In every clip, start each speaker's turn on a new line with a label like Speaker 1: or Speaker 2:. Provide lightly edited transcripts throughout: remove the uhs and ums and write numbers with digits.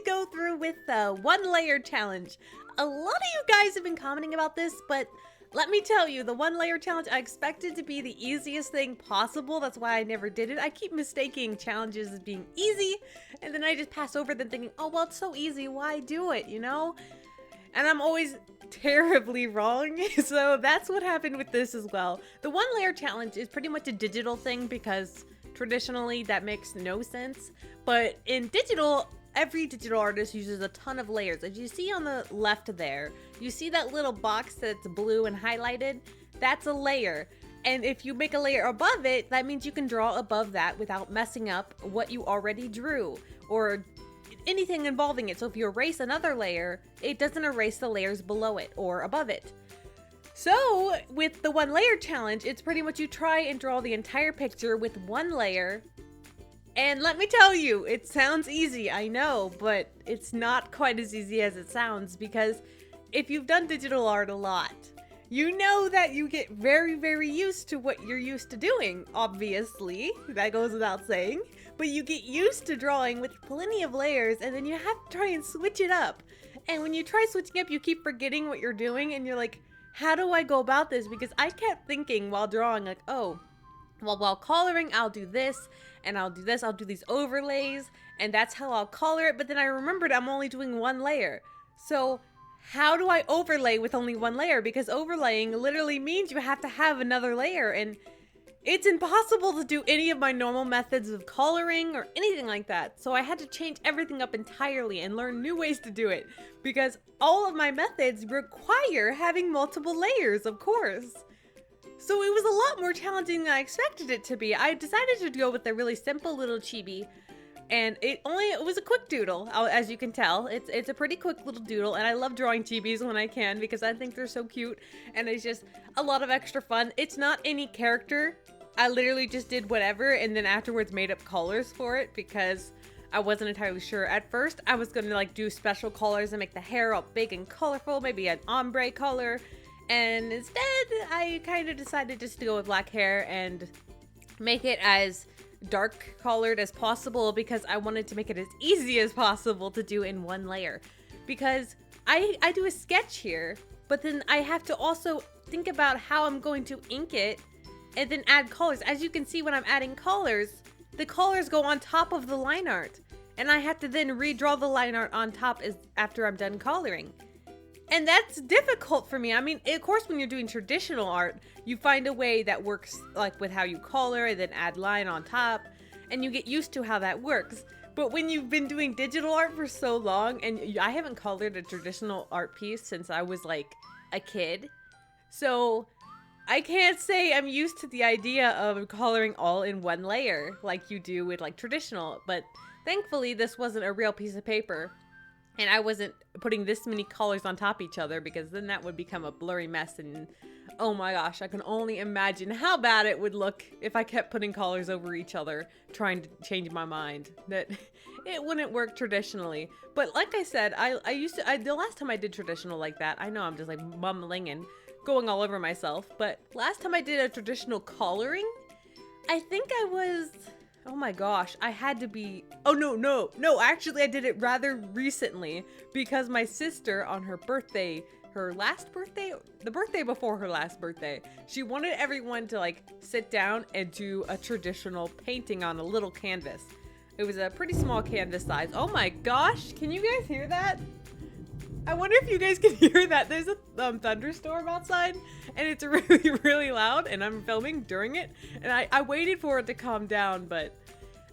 Speaker 1: to go through with the 1-layer challenge. A lot of you guys have been commenting about this, but let me tell you, the 1-layer challenge, I expected to be the easiest thing possible. That's why I never did it. I keep mistaking challenges as being easy, and then I just pass over them thinking, oh, well, it's so easy. Why do it, you know? And I'm always terribly wrong. So that's what happened with this as well. The 1-layer challenge is pretty much a digital thing because traditionally that makes no sense. But in digital, every digital artist uses a ton of layers. As you see on the left there, you see that little box that's blue and highlighted? That's a layer. And if you make a layer above it, that means you can draw above that without messing up what you already drew or anything involving it. So if you erase another layer, it doesn't erase the layers below it or above it. So with the 1-layer challenge, it's pretty much you try and draw the entire picture with 1 layer. And let me tell you, it sounds easy, I know, but it's not quite as easy as it sounds, because if you've done digital art a lot, you know that you get very, very used to what you're used to doing, obviously. That goes without saying. But you get used to drawing with plenty of layers, and then you have to try and switch it up. And when you try switching up, you keep forgetting what you're doing, and you're like, how do I go about this? Because I kept thinking while drawing, like, oh, well, while coloring, I'll do this, and I'll do this, I'll do these overlays, and that's how I'll color it. But then I remembered I'm only doing 1 layer. So how do I overlay with only 1 layer? Because overlaying literally means you have to have another layer, and it's impossible to do any of my normal methods of coloring or anything like that. So I had to change everything up entirely and learn new ways to do it, because all of my methods require having multiple layers, of course. So it was a lot more challenging than I expected it to be. I decided to go with a really simple little chibi, and it was a quick doodle, as you can tell. It's a pretty quick little doodle, and I love drawing chibis when I can because I think they're so cute, and it's just a lot of extra fun. It's not any character. I literally just did whatever, and then afterwards made up colors for it because I wasn't entirely sure. At first, I was gonna like do special colors and make the hair all big and colorful, maybe an ombre color. And instead, I kind of decided just to go with black hair and make it as dark colored as possible because I wanted to make it as easy as possible to do in 1 layer. Because I do a sketch here, but then I have to also think about how I'm going to ink it and then add colors. As you can see, when I'm adding colors, the colors go on top of the line art. And I have to then redraw the line art on top after I'm done coloring. And that's difficult for me. I mean, of course, when you're doing traditional art, you find a way that works like with how you color and then add line on top, and you get used to how that works. But when you've been doing digital art for so long, and I haven't colored a traditional art piece since I was like a kid, so I can't say I'm used to the idea of coloring all in 1 layer like you do with like traditional, but thankfully this wasn't a real piece of paper. And I wasn't putting this many colors on top of each other because then that would become a blurry mess. And oh my gosh, I can only imagine how bad it would look if I kept putting colors over each other, trying to change my mind. That it wouldn't work traditionally. But like I said, the last time I did traditional like that, I know I'm just like mumbling and going all over myself. But last time I did a traditional coloring, I think I was... oh my gosh, I had to be, oh no, actually I did it rather recently because my sister on her birthday, the birthday before her last birthday, she wanted everyone to like sit down and do a traditional painting on a little canvas. It was a pretty small canvas size. Oh my gosh, can you guys hear that? I wonder if you guys can hear that. There's a thunderstorm outside and it's really, really loud and I'm filming during it. And I waited for it to calm down, but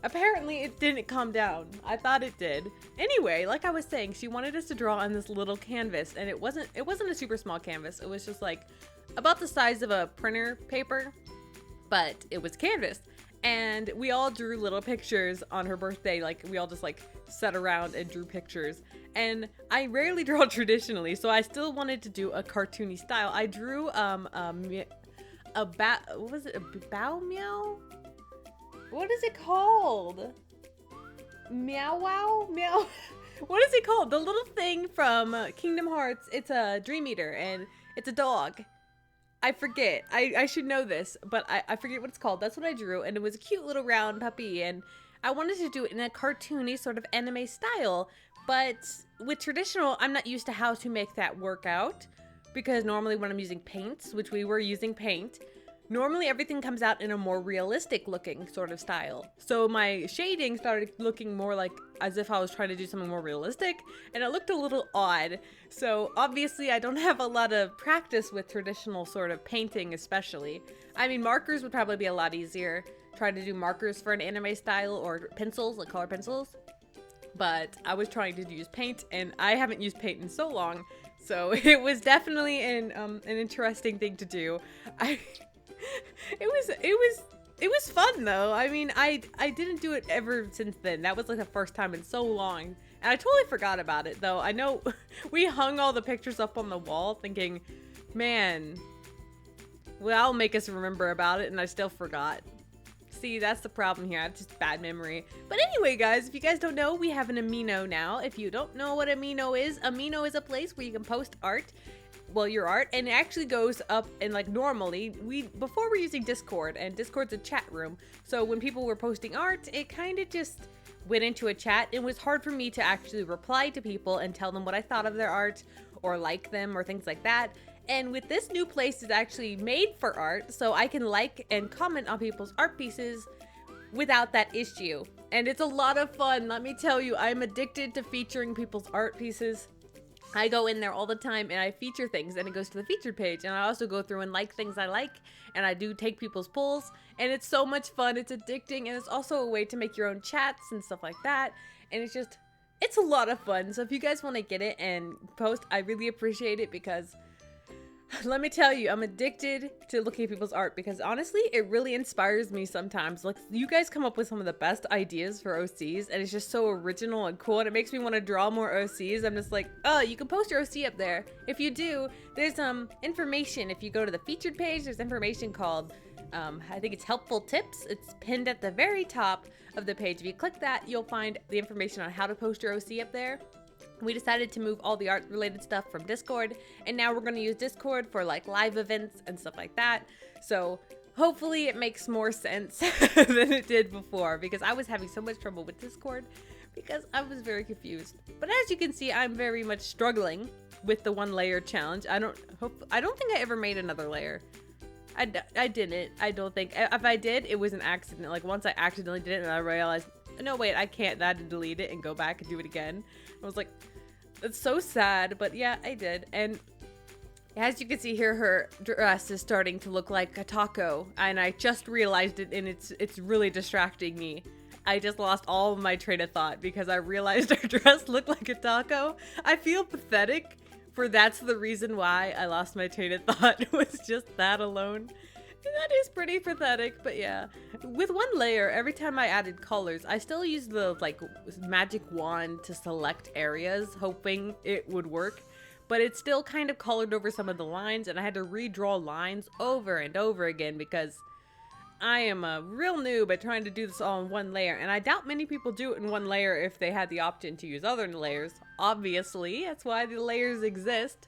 Speaker 1: apparently it didn't calm down. I thought it did. Anyway, like I was saying, she wanted us to draw on this little canvas and it wasn't a super small canvas. It was just like about the size of a printer paper, but it was canvas. And we all drew little pictures on her birthday. Like we all just like sat around and drew pictures. And I rarely draw traditionally, so I still wanted to do a cartoony style. I drew what was it? A bow meow? What is it called? Meow wow? Meow? What is it called? The little thing from Kingdom Hearts. It's a Dream Eater and it's a dog. I forget. I should know this, but I forget what it's called. That's what I drew, and it was a cute little round puppy, and I wanted to do it in a cartoony sort of anime style, But with traditional, I'm not used to how to make that work out, because normally when I'm using paints, which we were using paint, normally everything comes out in a more realistic looking sort of style. So my shading started looking more like as if I was trying to do something more realistic, and it looked a little odd. So obviously I don't have a lot of practice with traditional sort of painting, especially. I mean, markers would probably be a lot easier, trying to do markers for an anime style, or pencils, like color pencils. But I was trying to use paint, and I haven't used paint in so long, so it was definitely an interesting thing to do. It was fun though. I mean, I didn't do it ever since then. That was like the first time in so long, and I totally forgot about it though. I know we hung all the pictures up on the wall thinking, man, well, I'll make us remember about it, and I still forgot. See, that's the problem here. I have just bad memory. But anyway, guys, if you guys don't know, we have an Amino now. If you don't know what Amino is a place where you can post art, well, your art, and it actually goes up. And like normally, before we're using Discord, and Discord's a chat room. So when people were posting art, it kind of just went into a chat. It was hard for me to actually reply to people and tell them what I thought of their art, or like them, or things like that. And with this new place, it's actually made for art, so I can like and comment on people's art pieces without that issue. And it's a lot of fun, let me tell you. I'm addicted to featuring people's art pieces. I go in there all the time and I feature things, and it goes to the featured page, and I also go through and like things I like, and I do take people's polls, and it's so much fun. It's addicting, and it's also a way to make your own chats and stuff like that, and it's a lot of fun. So if you guys want to get it and post, I really appreciate it, because let me tell you, I'm addicted to looking at people's art, because honestly, it really inspires me sometimes. Like, you guys come up with some of the best ideas for OCs, and it's just so original and cool, and it makes me want to draw more OCs. I'm just like, oh, you can post your OC up there. If you do, there's information. If you go to the featured page, there's information called, I think it's helpful tips. It's pinned at the very top of the page. If you click that, you'll find the information on how to post your OC up there. We decided to move all the art related stuff from Discord, and now we're going to use Discord for like live events and stuff like that. So hopefully it makes more sense than it did before, because I was having so much trouble with Discord because I was very confused. But as you can see, I'm very much struggling with the 1 layer challenge. I don't think I ever made another layer. I didn't. I don't think. If I did, it was an accident. Like, once I accidentally did it and I realized, no, wait, I can't. I had to delete it and go back and do it again. I was like, it's so sad, but yeah, I did. And as you can see here, her dress is starting to look like a taco, and I just realized it, and it's really distracting me. I just lost all of my train of thought because I realized her dress looked like a taco. I feel pathetic, for that's the reason why I lost my train of thought. It was just that alone. That is pretty pathetic, but yeah. With 1 layer, every time I added colors, I still used the like magic wand to select areas, hoping it would work. But it still kind of colored over some of the lines, and I had to redraw lines over and over again, because I am a real noob at trying to do this all in 1 layer. And I doubt many people do it in 1 layer if they had the option to use other layers. Obviously, that's why the layers exist.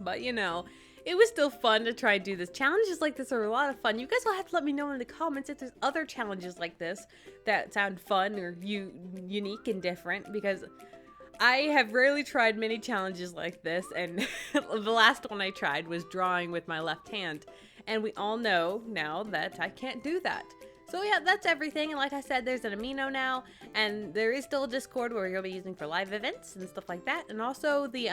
Speaker 1: But you know, it was still fun to try and do this. Challenges like this are a lot of fun. You guys will have to let me know in the comments if there's other challenges like this that sound fun or unique and different, because I have rarely tried many challenges like this, and the last one I tried was drawing with my left hand, and we all know now that I can't do that. So yeah, that's everything. And like I said, there's an Amino now, and there is still a Discord where you'll be using for live events and stuff like that, and also the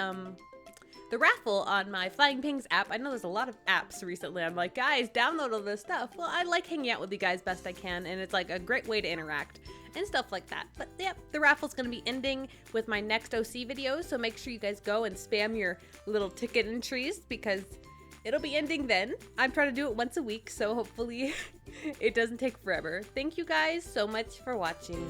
Speaker 1: Raffle on my Flying Pings app. I know there's a lot of apps recently. I'm like, guys, download all this stuff. Well, I like hanging out with you guys best I can, and it's like a great way to interact and stuff like that. But yeah, the raffle's gonna be ending with my next OC video, so make sure you guys go and spam your little ticket entries, because it'll be ending then. I'm trying to do it once a week, so hopefully it doesn't take forever. Thank you guys so much for watching.